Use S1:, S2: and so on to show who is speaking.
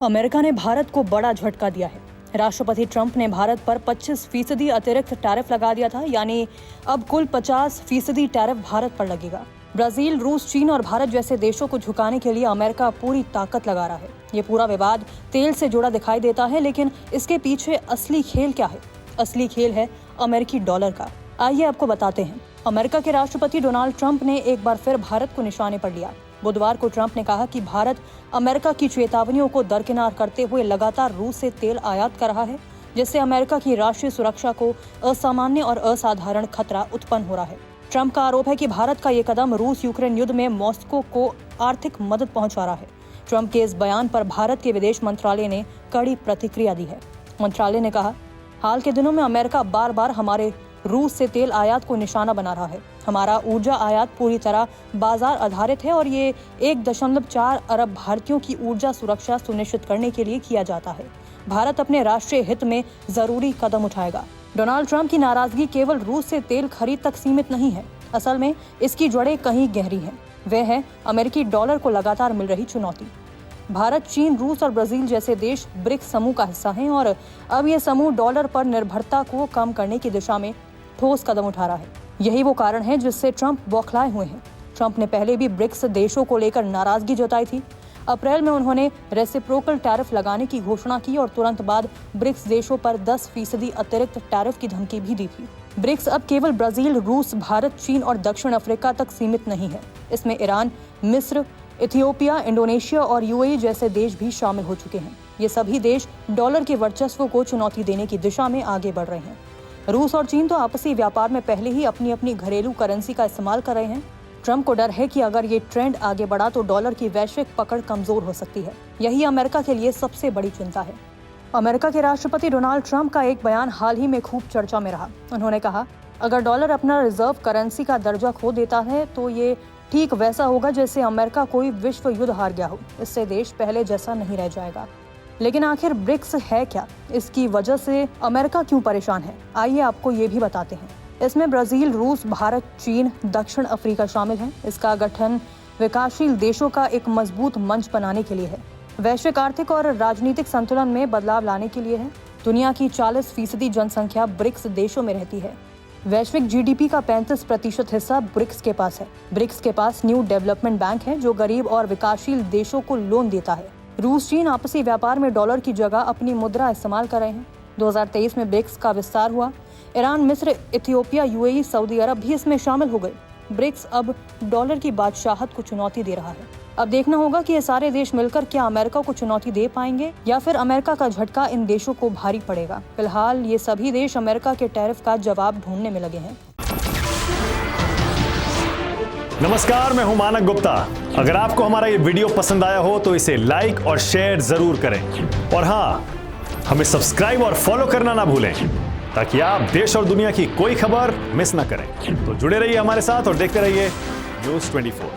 S1: America ने भारत को बड़ा झटका दिया है। राष्ट्रपति ट्रंप ने भारत पर 25% अतिरिक्त टैरिफ लगा दिया था, यानी अब कुल 50% टैरिफ भारत पर लगेगा। ब्राजील, रूस, चीन और भारत जैसे देशों को झुकाने के लिए अमेरिका पूरी ताकत लगा रहा है। ये पूरा विवाद तेल से जुड़ा दिखाई देता है, लेकिन इसके पीछे असली खेल क्या है? असली खेल है अमेरिकी डॉलर का। आइए आपको बताते हैं। अमेरिका के राष्ट्रपति डोनाल्ड ट्रंप ने एक बार फिर भारत को निशाने पर लिया। बुधवार को ट्रंप ने कहा कि भारत अमेरिका की चेतावनियों को दरकिनार करते हुए लगातार रूस से तेल आयात कर रहा है, जिससे अमेरिका की राष्ट्रीय सुरक्षा को असामान्य और असाधारण खतरा उत्पन्न हो रहा है। ट्रंप का आरोप है कि भारत का ये कदम रूस यूक्रेन युद्ध में मॉस्को को आर्थिक मदद पहुंचा रहा है। ट्रंप के इस बयान पर भारत के विदेश मंत्रालय ने कड़ी प्रतिक्रिया दी है। मंत्रालय ने कहा, हाल के दिनों में अमेरिका बार बार हमारे रूस से तेल आयात को निशाना बना रहा है। हमारा ऊर्जा आयात पूरी तरह बाजार आधारित है और ये 1.4 अरब भारतीयों की ऊर्जा सुरक्षा सुनिश्चित करने के लिए किया जाता है। भारत अपने राष्ट्रीय हित में जरूरी कदम उठाएगा। डोनाल्ड ट्रंप की नाराजगी केवल रूस से तेल खरीद तक सीमित नहीं है। असल में इसकी जड़ें कहीं गहरी हैं। वह है अमेरिकी डॉलर को लगातार मिल रही चुनौती। भारत, चीन, रूस और ब्राजील जैसे देश ब्रिक्स समूह का हिस्सा हैं और अब ये समूह डॉलर पर निर्भरता को कम करने की दिशा में ठोस कदम उठा रहा है। यही वो कारण है जिससे ट्रंप बौखलाए हुए हैं। ट्रंप ने पहले भी ब्रिक्स देशों को लेकर नाराजगी जताई थी। अप्रैल में उन्होंने रेसिप्रोकल टैरिफ लगाने की घोषणा की और तुरंत बाद ब्रिक्स देशों पर 10% अतिरिक्त टैरिफ की धमकी भी दी थी। ब्रिक्स अब केवल ब्राजील, रूस, भारत, चीन और दक्षिण अफ्रीका तक सीमित नहीं है। इसमें ईरान, मिस्र, इथियोपिया, इंडोनेशिया और यूएई जैसे देश भी शामिल हो चुके हैं। ये सभी देश डॉलर के वर्चस्व को चुनौती देने की दिशा में आगे बढ़ रहे हैं। रूस और चीन तो आपसी व्यापार में पहले ही अपनी अपनी घरेलू करेंसी का इस्तेमाल कर रहे हैं। ट्रंप को डर है कि अगर ये ट्रेंड आगे बढ़ा तो डॉलर की वैश्विक पकड़ कमजोर हो सकती है। यही अमेरिका के लिए सबसे बड़ी चिंता है। अमेरिका के राष्ट्रपति डोनाल्ड ट्रंप का एक बयान हाल ही में खूब चर्चा में रहा। उन्होंने कहा, अगर डॉलर अपना रिजर्व करेंसी का दर्जा खो देता है तो ये ठीक वैसा होगा जैसे अमेरिका कोई विश्व युद्ध हार गया हो। इससे देश पहले जैसा नहीं रह जाएगा। लेकिन आखिर ब्रिक्स है क्या? इसकी वजह से अमेरिका क्यों परेशान है? आइए आपको ये भी बताते हैं। इसमें ब्राजील, रूस, भारत, चीन, दक्षिण अफ्रीका शामिल हैं। इसका गठन विकासशील देशों का एक मजबूत मंच बनाने के लिए है। वैश्विक आर्थिक और राजनीतिक संतुलन में बदलाव लाने के लिए है। दुनिया की 40% जनसंख्या ब्रिक्स देशों में रहती है। वैश्विक जीडीपी का 35% हिस्सा ब्रिक्स के पास है। ब्रिक्स के पास न्यू डेवलपमेंट बैंक है जो गरीब और विकासशील देशों को लोन देता है। रूस, चीन आपसी व्यापार में डॉलर की जगह अपनी मुद्रा इस्तेमाल कर रहे हैं। 2023 में ब्रिक्स का विस्तार हुआ। ईरान, मिस्र, इथियोपिया, यूएई, सऊदी अरब भी इसमें शामिल हो गए। ब्रिक्स अब डॉलर की बादशाहत को चुनौती दे रहा है। अब देखना होगा कि ये सारे देश मिलकर क्या अमेरिका को चुनौती दे पाएंगे या फिर अमेरिका का झटका इन देशों को भारी पड़ेगा। फिलहाल ये सभी देश अमेरिका के टैरिफ का जवाब ढूंढने में लगे हैं।
S2: नमस्कार, मैं हूं मानक गुप्ता। अगर आपको हमारा ये वीडियो पसंद आया हो तो इसे लाइक और शेयर जरूर करें और हाँ, हमें सब्सक्राइब और फॉलो करना ना भूलें ताकि आप देश और दुनिया की कोई खबर मिस ना करें। तो जुड़े रहिए हमारे साथ और देखते रहिए News 24।